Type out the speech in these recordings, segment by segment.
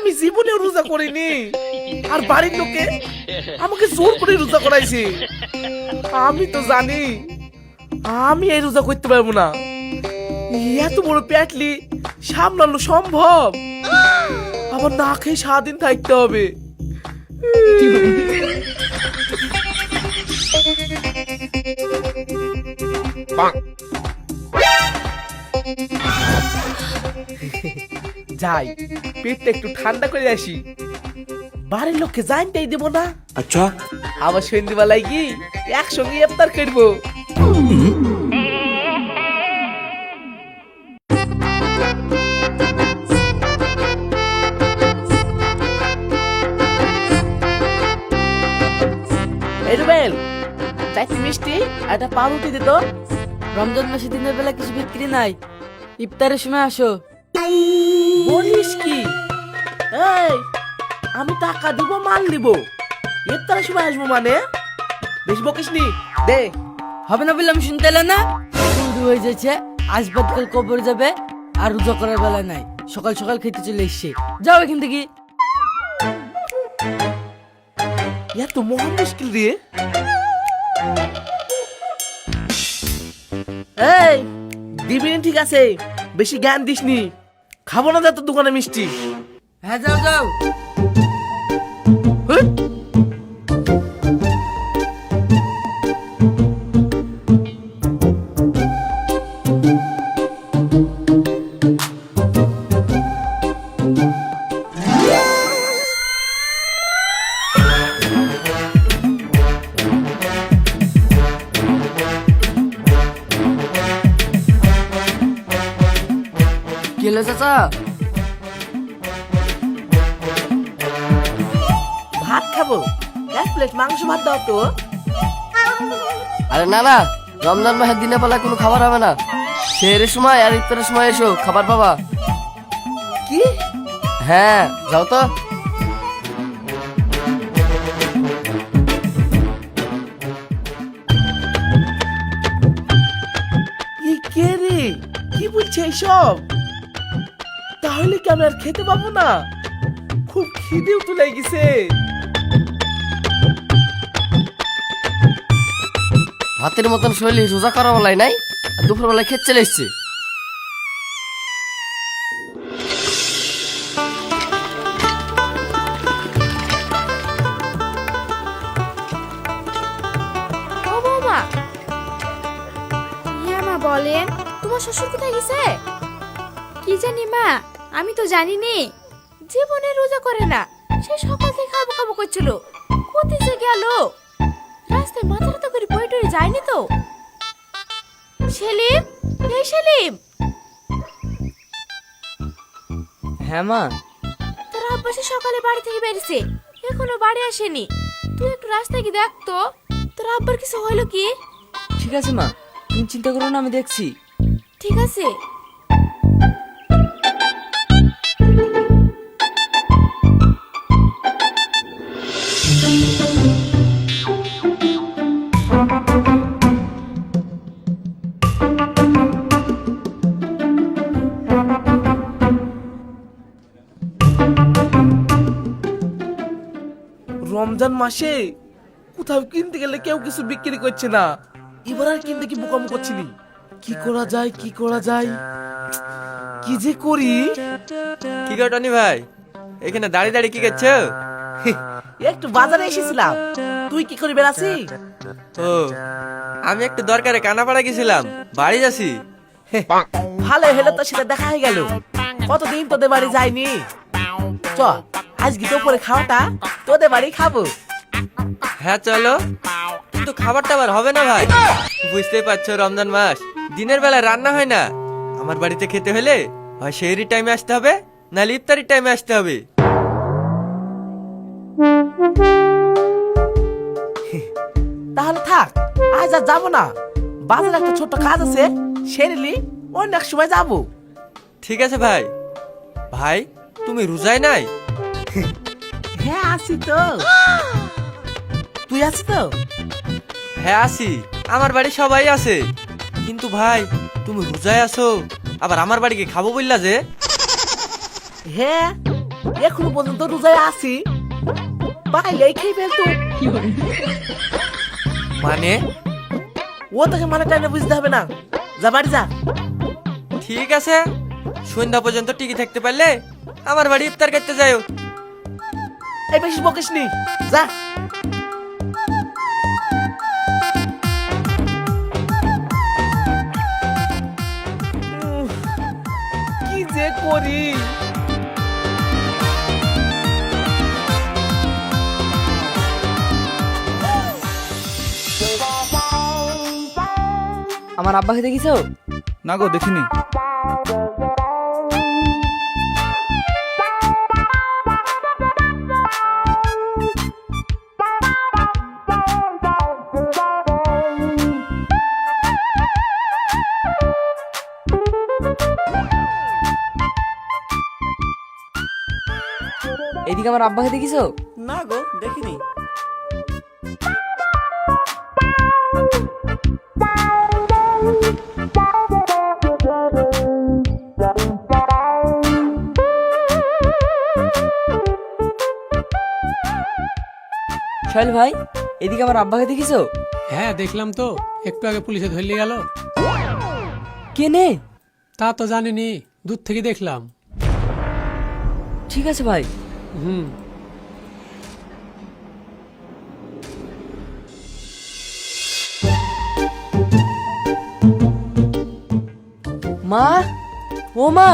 আমি জীবনে রোজা করিনি, আর বাড়ির লোকে আমাকে জোর করে রোজা করাইছে। আমি তো জানি আমি এই রোজা করতে পারবো না। এত বড় পেটলি সামলানো সম্ভব? আবার না খেয়ে সারাদিন থাকতে হবে। যাই, পেটটা একটু ঠান্ডা করে আসি। বাড়ির লোককে জানতেই দেবো না। আচ্ছা, আবার সন্ধ্যেবেলায় কি একসঙ্গে ইফতার করবো। এই রুবেল, চারটি মিষ্টি আর একটা পাউরুটি দিত। রমজান মাসে দিনের বেলা কিছু বিক্রি নাই, ইফতারের সময় আসো। বলিস কি? এই, আমি টাকা দিব, মাল দিব, ইফতারের সময় আসবো মানে? বেশি বকিস নি, দে। হবে না বললাম, শুনতে এলে না? শুরু হয়ে যাচ্ছে, আজ বাদ কাল কবর যাবে, আর রোজা করার বেলা নাই। সকাল সকাল খেতে চলে এসছে, যাও এখান থেকে। এত মহা মুশকিল দিয়ে। এই দিবি নি, ঠিক আছে, বেশি জ্ঞান দিসনি। খাবো না যা তোর দোকানে মিষ্টি। হ্যাঁ যাও যাও। হুঁ? কি হলো চাচা? ভাত খাবো, এক প্লেট মাংস ভাত দাও তো। আরে না না, রমজান মাসের দিনে বেলা কোনো খাবার হবে না। সেহেরের সময় আর ইফতারের সময় এসো, খাবার পাবা। কি? হ্যাঁ যাও তো। এই কে রে? কি বলছে এইসব? তাহলে কি আমি আর খেতে পাবো না? খুব খিদেও তো লেগেছে। হাতের মতন শৈলী রোজা করার বেলায় নাই, আর দুপুর বেলায় খেতে চলে এসছে। ও বৌমা, হ্যাঁ মা বলেন, তোমার শ্বশুর কোথায় গেছে? কি জানি মা, আমি তো জানি নি। জীবনে রোজা করে না, সে সকাল থেকে খাবো খাবো করছিল। কোথায় যে গেল? রাস্তায় মাথা ব্যথা করে পড়ে টড়ে যায়নি তো? সেলিম, এই সেলিম, হ্যাঁ মা। তোর আব্বা সে সকালে বাড়ি থেকে বেরিয়েছে, এখনো বাড়ি আসেনি। তুই একটু রাস্তায় গিয়ে দেখ তো, তোর আব্বার কিছু হলো কি? ঠিক আছে মা, তুমি চিন্তা করো না, আমি দেখছি। ঠিক আছে। রমজান মাসে কোথাও কিনতে গেলে কেউ কিছু বিক্রি করছে না। এবার আর কিনতে কি বোকাম করছিলি? কি করা যায়, কি করা যায়, কি যে করি। কি গো টনি ভাই, এখানে দাঁড়িয়ে দাঁড়িয়ে কি করছো? একটু বাজারে এসেছিলাম, তুই কি করে বেড়াছি? ও, আমি একটু দরকারে কানাপাড়া গেছিলাম, বাড়ি যাচ্ছি। ভালো হলো, তোর সাথে দেখা হয়ে গেল। কতদিন তোদের বাড়ি যাইনি। চ, আজকে দুপুরে খাওয়াটা তোদের বাড়ি খাবো। হ্যাঁ চলো, কিন্তু খাবারটা আবার হবে না ভাই। বুঝতেই পারছো রমজান মাস, দিনের বেলা রান্না হয় না। আমার বাড়িতে খেতে হলে হয় সেহরির টাইমে আসতে হবে, নাহলে ইফতারির টাইমে আসতে হবে। তাহলে থাক, আজ আর যাবো না। বাজারে একটা ছোট্ট কাজ আছে, সেরিলি অন্য এক সময় যাবো। ঠিক আছে ভাই। ভাই তুমি রোজায় নাই? হ্যাঁ আছি তো। তুই আছিস তো? হ্যাঁ আছি, আমার বাড়ি সবাই আছে। কিন্তু ভাই তুমি রোজায় আছো, আবার আমার বাড়ি কি খাবো বললা যে? হ্যাঁ, এখনো পর্যন্ত রোজায় আছি, পাইলেই খেয়ে ফেলতো। মানে? ও তোকে মানে টাইমে বুঝতে হবে না, যা বাড়ি যা। ঠিক আছে, সন্ধ্যা পর্যন্ত টিকে থাকতে পারলে আমার বাড়ি ইফতার করতে যাও। এই বেশি বকিস নি, যা। কি যে করি। আমার আব্বাকে দেখিছো? না গো, দেখিনি। এদিকে আমার আব্বাকে দেখিছো? না গো, দেখিনি। সোহেল ভাই, এদিকে আমার আব্বাকে দেখিছো? হ্যাঁ দেখলাম তো, একটু আগে পুলিশে ধরলে গেল। কেনে? তা তো জানিনি, দূর থেকে দেখলাম। ঠিক আছে ভাই। হুম। মা, ও মা।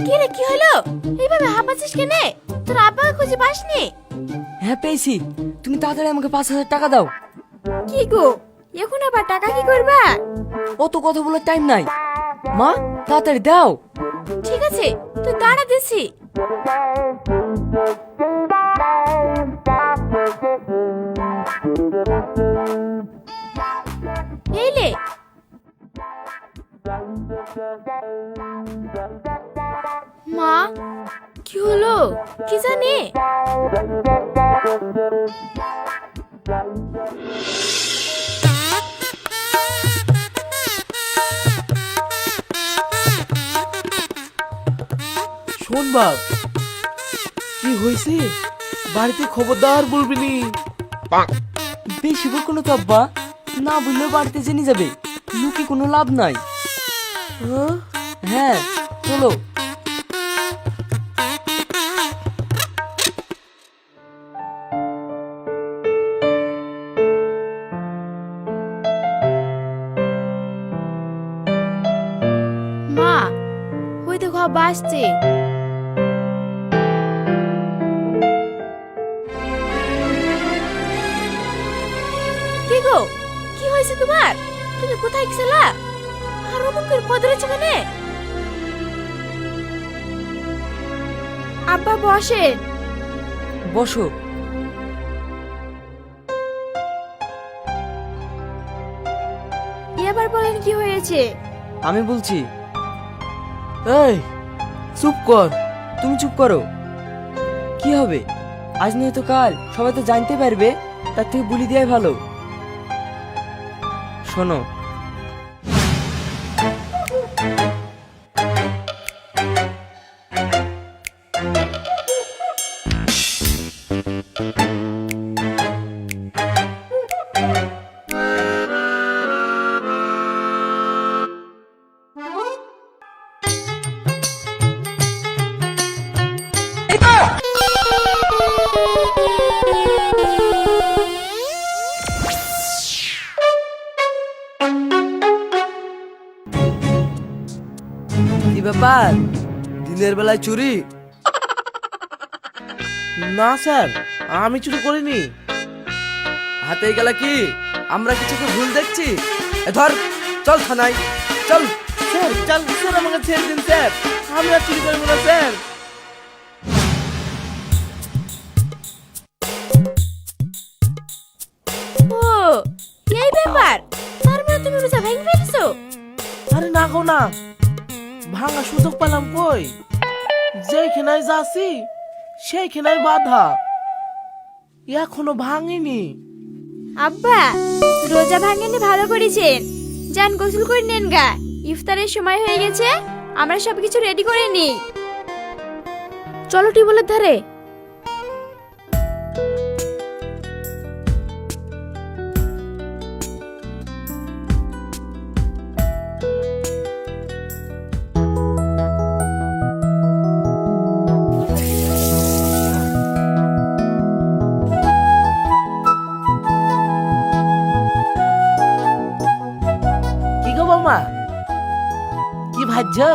কি রে, কি হলো? এইভাবে হাঁপাচ্ছিস কেনে? তোর আব্বাকে খুঁজে পাসনি? হ্যাঁ পেয়েছি, তুমি তাড়াতাড়ি আমাকে 5,000 টাকা দাও। কি গো, এখন আবার টাকা কি করবা? অত কথা বলার টাইম নাই, মা তাড়াতাড়ি দাও। ঠিক আছে, তুই দাঁড়া দিছি। এইলে। মা, কি হলো? কি জানি? শোন বাপ, কি হয়েছে? বাড়িতে খবরদার বলবি নি। বেশি বকুনো তো আব্বা, না বললেও বাড়িতে জেনে যাবে, লুকি কোনো লাভ নাই। হ্যাঁ চলো। মা, ওই দেখো আব্বা আসছে। কি গো, কি হয়েছে তোমার? তুমি কোথায় গেছিলা? আর অমন করে কদরেছে কেনে? আব্বা বসেন। বসো। এবার বলেন কি হয়েছে? আমি বলছি। এই চুপ কর। তুমি চুপ করো। কি হবে? আজ নয় তো কাল সবাই তো জানতে পারবে, তার থেকে বলি দেওয়াই ভালো। শোনো, কি ব্যাপার, দিনের বেলায় চুরি? না স্যার, আমি চুরি করিনি। হাতে গেলা কি আমরা কিছু কি ভুল দেখছি? এ ধর, চল থানায় চল। স্যার চল, স্যার আমাকে ছেড়ে দিন স্যার, আমি আর চুরি করবো না স্যার। ও, এই ব্যাপার। তার মানে তুমি রোজা ভেঙে ফেলেছো? আরে না গো না, ভাঙা সুযোগ পেলাম কই? যেখানে যাচ্ছি সেইখানে বাধা, এখনো ভাঙিনি। আব্বা, রোজা ভাঙেনি ভালো করেছেন। যান গোসল করে নেন গা, ইফতারের সময় হয়ে গেছে। আমরা সব কিছু রেডি করে নি। চলো টিউবওয়েলের ধারে। কি গো বৌমা, কি ভাজছো?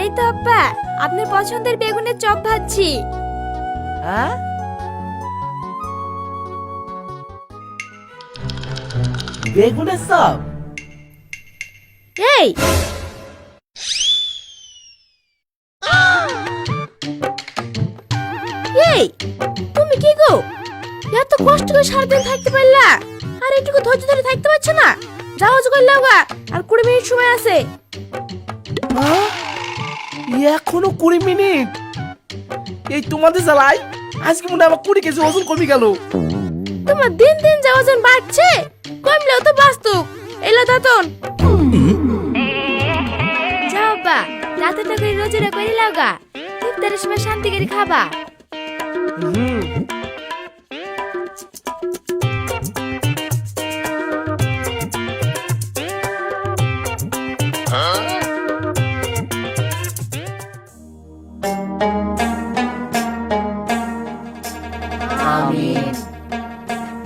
এই তো আব্বা, আপনার পছন্দের বেগুনের চপ ভাজছি। হ্যাঁ, বেগুনের চপ? এই এই তুমি কি গো, এত কষ্ট করে সারাদিন থাকতে পারলা আর একটু ধৈর্য ধরে থাকতে পারছো না? যাও করে লাওগা, আর 20 মিনিট সময় আছে। হ্যাঁ? এখনো 20 মিনিট? এই তোমাদের জ্বালায় আজকে মনে হয় আমার 20 কেজি ওজন কমে গেল। তোমার দিন দিন যা ওজন বাড়ছে, কমলেও তো বাস্তব। এলা দাতন যাও বা, রাতে তো করে রোজেরা করে লাওগা, ইফতারের সময় শান্তি করে খাবা। হুম,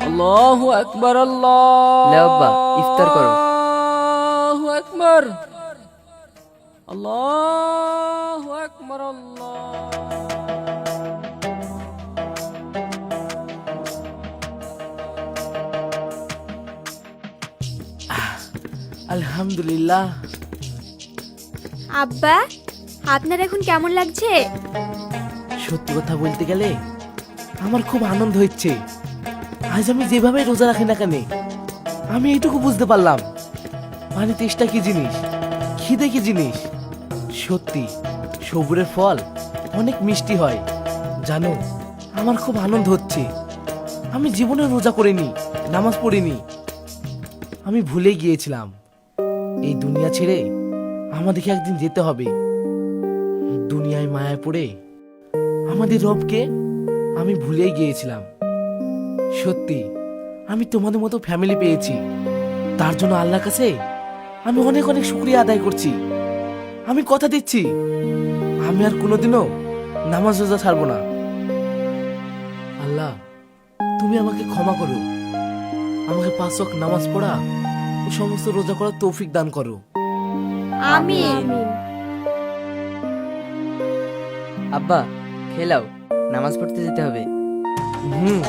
আল্লাহু আকবার, আল্লাহ। লে আব্বা, ইফতার করো। আল্লাহু আকবার, আল্লাহু আকবার, আল্লাহ। আলহামদুলিল্লাহ। আব্বা, আপনার এখন কেমন লাগছে? সত্যি কথা বলতে গেলে আমার খুব আনন্দ হচ্ছে। আজ আমি যেভাবে রোজা রাখি না কেন, আমি এইটুকু বুঝতে পারলাম মানে তেষ্টা কি জিনিস, খিদে কি জিনিস। সত্যি সবুরের ফল অনেক মিষ্টি হয়। জানো, আমার খুব আনন্দ হচ্ছে। আমি জীবনে রোজা করিনি, নামাজ পড়িনি। আমি ভুলে গিয়েছিলাম এই দুনিয়া ছেড়ে আমাদেরকে একদিন যেতে হবে। দুনিয়ায় মায়ায় পড়ে আমাদের রবকে আমি ভুলেই গিয়েছিলাম। সত্যি আমি তোমাদের মতো ফ্যামিলি পেয়েছি, তার জন্য আল্লাহর কাছে আমি অনেক অনেক শুকরিয়া আদায় করছি। আমি কথা দিচ্ছি আমি আর কোনোদিনও নামাজ রোজা ছাড়বো না। আল্লাহ, তুমি আমাকে ক্ষমা করো, আমাকে 5 ওয়াক্ত নামাজ পড়া ও সমস্ত রোজা করার তৌফিক দান করো। আমিন। আব্বা, খেলাও, নামাজ পড়তে যেতে হবে। হুম।